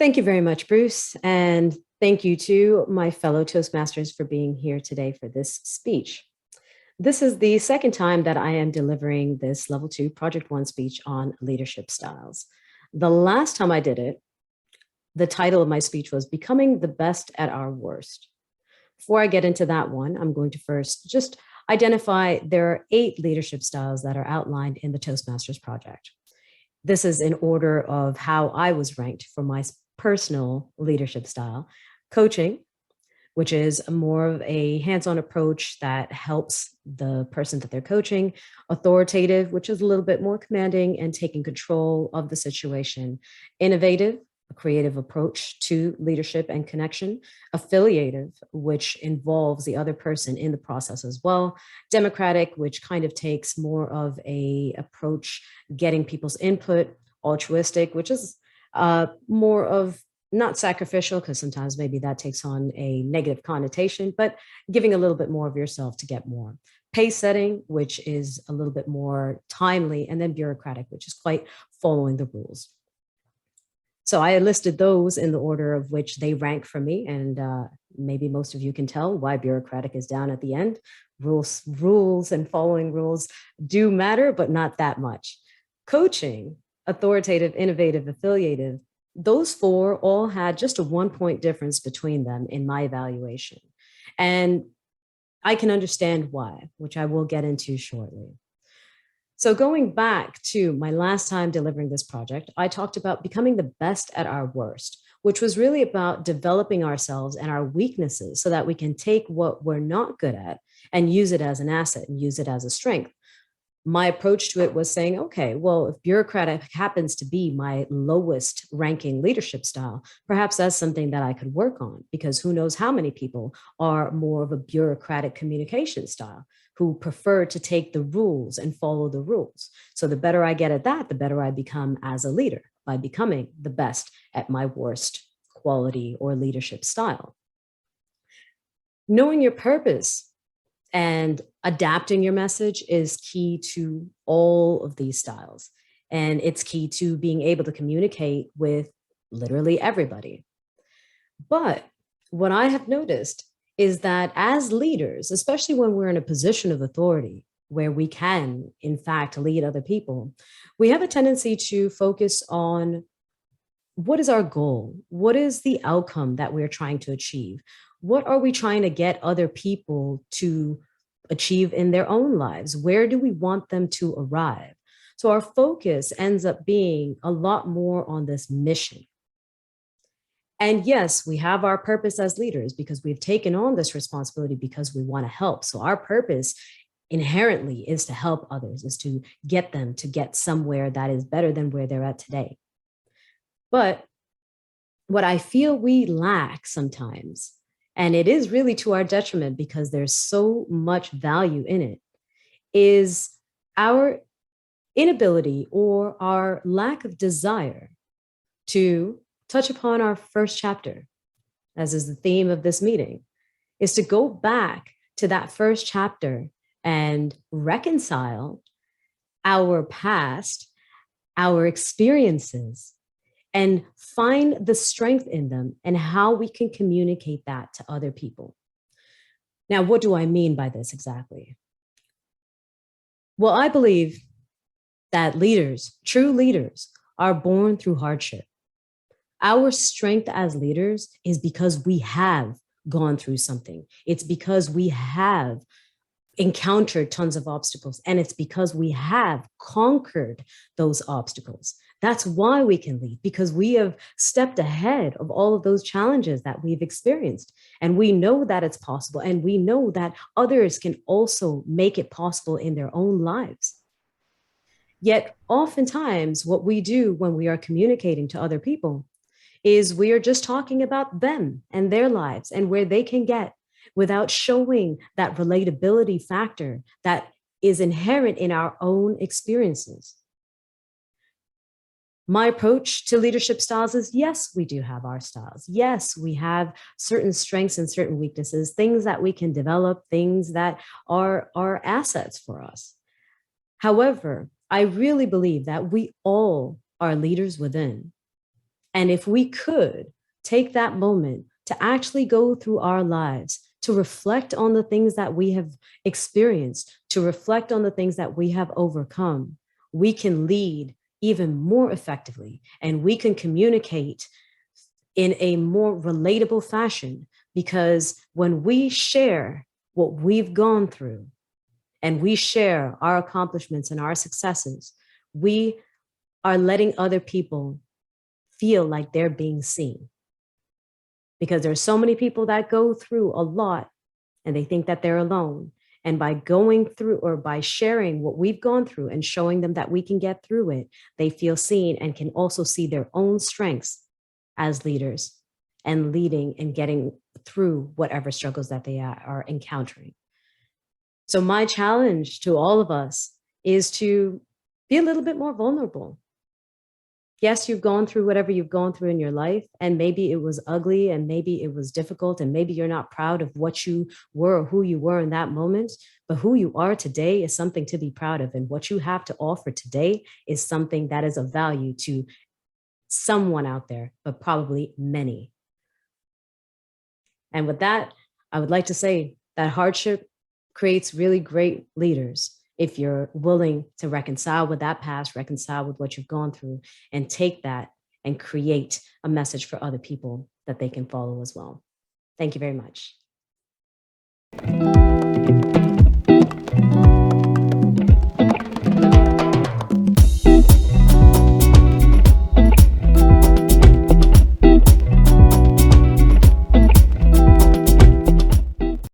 Thank you very much, Bruce. And thank you to my fellow Toastmasters for being here today for this speech. This is the second time that I am delivering this level 2 project 1 speech on leadership styles. The last time I did it, the title of my speech was Becoming the Best at Our Worst. Before I get into that one, I'm going to first just identify there are 8 leadership styles that are outlined in the Toastmasters project. This is in order of how I was ranked for my personal leadership style. Coaching, which is more of a hands-on approach that helps the person that they're coaching. Authoritative, which is a little bit more commanding and taking control of the situation. Innovative, a creative approach to leadership and connection. Affiliative, which involves the other person in the process as well. Democratic, which kind of takes more of a approach getting people's input. Altruistic, which is more of not sacrificial, because sometimes maybe that takes on a negative connotation, but giving a little bit more of yourself to get more. Pace setting, which is a little bit more timely, and then bureaucratic, which is quite following the rules. So I listed those in the order of which they rank for me, and maybe most of you can tell why bureaucratic is down at the end. Rules and following rules do matter, but not that much. Coaching, authoritative, innovative, affiliative, those 4 all had just a 1-point difference between them in my evaluation. And I can understand why, which I will get into shortly. So going back to my last time delivering this project, I talked about becoming the best at our worst, which was really about developing ourselves and our weaknesses so that we can take what we're not good at and use it as an asset and use it as a strength. My approach to it was saying, okay, well, if bureaucratic happens to be my lowest ranking leadership style, perhaps that's something that I could work on, because who knows how many people are more of a bureaucratic communication style who prefer to take the rules and follow the rules. So the better I get at that, the better I become as a leader by becoming the best at my worst quality or leadership style. Knowing your purpose and adapting your message is key to all of these styles. And it's key to being able to communicate with literally everybody. But what I have noticed is that as leaders, especially when we're in a position of authority, where we can, in fact, lead other people, we have a tendency to focus on what is our goal? What is the outcome that we're trying to achieve? What are we trying to get other people to achieve in their own lives? Where do we want them to arrive? So our focus ends up being a lot more on this mission. And yes, we have our purpose as leaders because we've taken on this responsibility because we want to help. So our purpose inherently is to help others, is to get them to get somewhere that is better than where they're at today. But what I feel we lack sometimes, and it is really to our detriment because there's so much value in it, is our inability or our lack of desire to touch upon our first chapter, as is the theme of this meeting, is to go back to that first chapter and reconcile our past, our experiences, and find the strength in them and how we can communicate that to other people. Now, what do I mean by this exactly? Well, I believe that leaders, true leaders, are born through hardship. Our strength as leaders is because we have gone through something. It's because we have encountered tons of obstacles, and it's because we have conquered those obstacles. That's why we can lead, because we have stepped ahead of all of those challenges that we've experienced. And we know that it's possible. And we know that others can also make it possible in their own lives. Yet oftentimes what we do when we are communicating to other people is we are just talking about them and their lives and where they can get, without showing that relatability factor that is inherent in our own experiences. My approach to leadership styles is, yes, we do have our styles. Yes, we have certain strengths and certain weaknesses, things that we can develop, things that are assets for us. However, I really believe that we all are leaders within. And if we could take that moment to actually go through our lives, to reflect on the things that we have experienced, to reflect on the things that we have overcome, we can lead even more effectively, and we can communicate in a more relatable fashion. Because when we share what we've gone through and we share our accomplishments and our successes, we are letting other people feel like they're being seen. Because there's so many people that go through a lot and they think that they're alone. And by going through, or by sharing what we've gone through and showing them that we can get through it, they feel seen and can also see their own strengths as leaders and leading and getting through whatever struggles that they are encountering. So my challenge to all of us is to be a little bit more vulnerable. Yes, you've gone through whatever you've gone through in your life, and maybe it was ugly and maybe it was difficult and maybe you're not proud of what you were or who you were in that moment, but who you are today is something to be proud of. And what you have to offer today is something that is of value to someone out there, but probably many. And with that, I would like to say that hardship creates really great leaders if you're willing to reconcile with that past, reconcile with what you've gone through, and take that and create a message for other people that they can follow as well. Thank you very much.